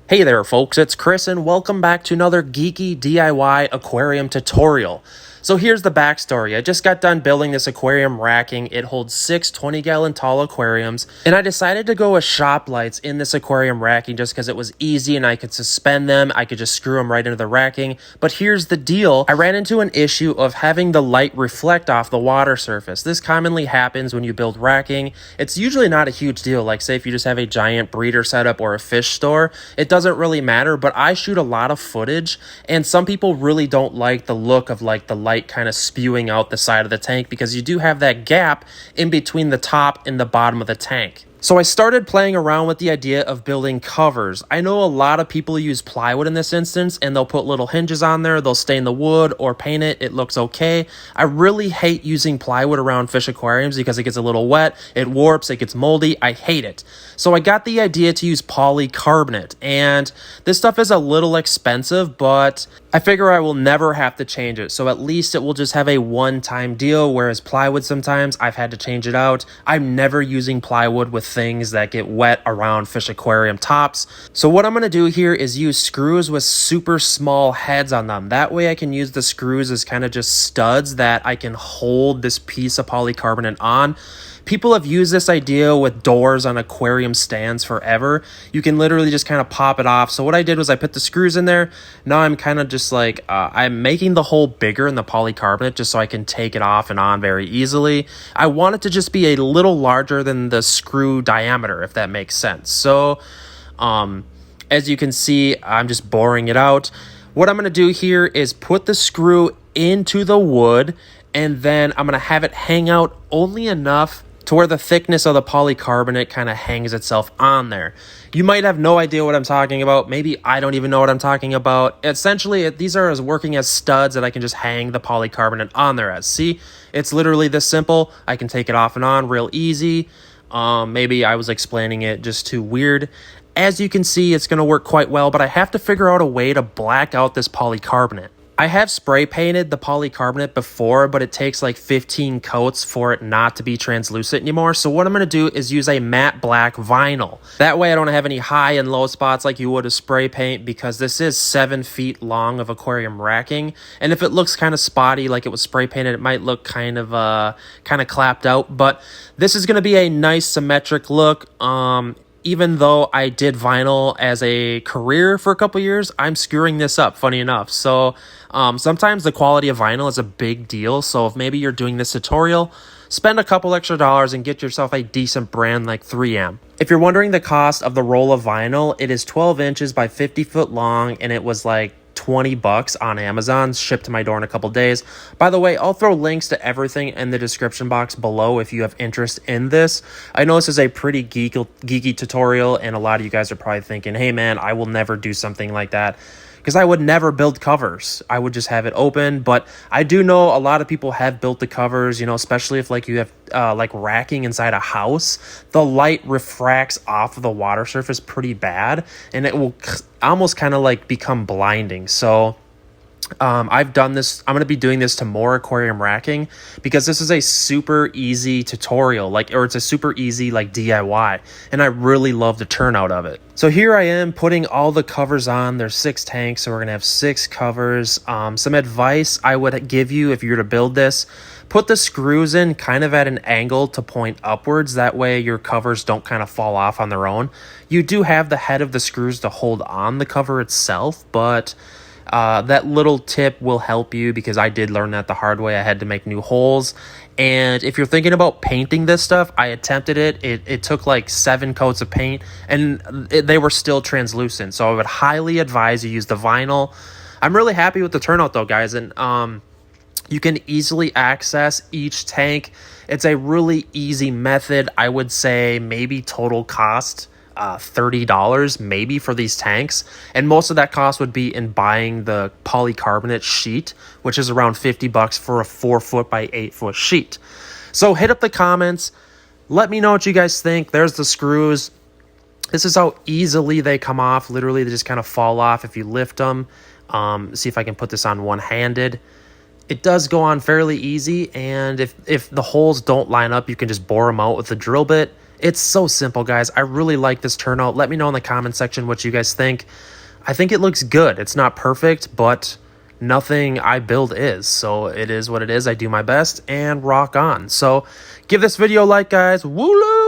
Hey there folks, it's Chris and welcome back to another geeky DIY aquarium tutorial. So here's the backstory. I just got done building this aquarium racking. It holds 6 20-gallon tall aquariums, and I decided to go with shop lights in this aquarium racking just because it was easy and I could suspend them. I could just screw them right into the racking. But here's the deal. I ran into an issue of having the light reflect off the water surface. This commonly happens when you build racking. It's usually not a huge deal. Like say if you just have a giant breeder setup or a fish store, it doesn't really matter, but I shoot a lot of footage and some people really don't like the look of like the light kind of spewing out the side of the tank because you do have that gap in between the top and the bottom of the tank. So I started playing around with the idea of building covers. I know a lot of people use plywood in this instance and they'll put little hinges on there, they'll stain the wood or paint it, it looks okay. I really hate using plywood around fish aquariums because it gets a little wet, it warps, it gets moldy, I hate it. So I got the idea to use polycarbonate, and this stuff is a little expensive, but I figure I will never have to change it, so at least it will just have a one-time deal, whereas plywood sometimes I've had to change it out. I'm never using plywood with things that get wet around fish aquarium tops. So what I'm going to do here is use screws with super small heads on them. That way I can use the screws as kind of just studs that I can hold this piece of polycarbonate on. People have used this idea with doors on aquarium stands forever. You can literally just kind of pop it off. So what I did was I put the screws in there. Now I'm kind of just like, I'm making the hole bigger in the polycarbonate just so I can take it off and on very easily. I want it to just be a little larger than the screw diameter, if that makes sense. So as you can see, I'm just boring it out. What I'm going to do here is put the screw into the wood, and then I'm going to have it hang out only enough to where the thickness of the polycarbonate kind of hangs itself on there. You might have no idea what I'm talking about. Maybe I don't even know what I'm talking about. Essentially, these are as working as studs that I can just hang the polycarbonate on there as. See, it's literally this simple. I can take it off and on real easy. Maybe I was explaining it just too weird. As you can see, it's going to work quite well, but I have to figure out a way to black out this polycarbonate. I have spray painted the polycarbonate before, but it takes like 15 coats for it not to be translucent anymore. So what I'm going to do is use a matte black vinyl. That way I don't have any high and low spots like you would a spray paint, because this is 7 feet long of aquarium racking. And if it looks kind of spotty like it was spray painted, it might look kind of clapped out. But this is going to be a nice symmetric look. Even though I did vinyl as a career for a couple years, I'm screwing this up, funny enough. So sometimes the quality of vinyl is a big deal. So if maybe you're doing this tutorial, spend a couple extra dollars and get yourself a decent brand like 3M. If you're wondering the cost of the roll of vinyl, it is 12 inches by 50 foot long, and it was like $20 on Amazon, shipped to my door in a couple days. By the way, I'll throw links to everything in the description box below if you have interest in this. I know this is a pretty geeky tutorial, and a lot of you guys are probably thinking, hey man, I will never do something like that, because I would never build covers. I would just have it open. But I do know a lot of people have built the covers, you know, especially if like you have like racking inside a house. The light refracts off of the water surface pretty bad, and it will almost kind of like become blinding. So I've done this. I'm going to be doing this to more aquarium racking because this is a super easy tutorial, or it's a super easy like DIY, and I really love the turnout of it. So here I am putting all the covers on. There's 6 tanks, so we're going to have 6 covers. Some advice I would give you if you were to build this: put the screws in kind of at an angle to point upwards. That way your covers don't kind of fall off on their own. You do have the head of the screws to hold on the cover itself, but that little tip will help you, because I did learn that the hard way. I had to make new holes. And if you're thinking about painting this stuff, I attempted it. It took like 7 coats of paint, and they were still translucent. So I would highly advise you use the vinyl. I'm really happy with the turnout though, guys. And you can easily access each tank. It's a really easy method. I would say maybe total cost $30 maybe for these tanks, and most of that cost would be in buying the polycarbonate sheet, which is around $50 for a 4 foot by 8 foot sheet. So hit up the comments, let me know what you guys think. There's the screws. This is how easily they come off. Literally they just kind of fall off if you lift them. See if I can put this on one-handed. It does go on fairly easy, and if the holes don't line up, you can just bore them out with a drill bit, It's so simple, guys. I really like this turnout. Let me know in the comment section what you guys think. I think it looks good. It's not perfect, but nothing I build is. So it is what it is. I do my best and rock on. So give this video a like, guys. Woo!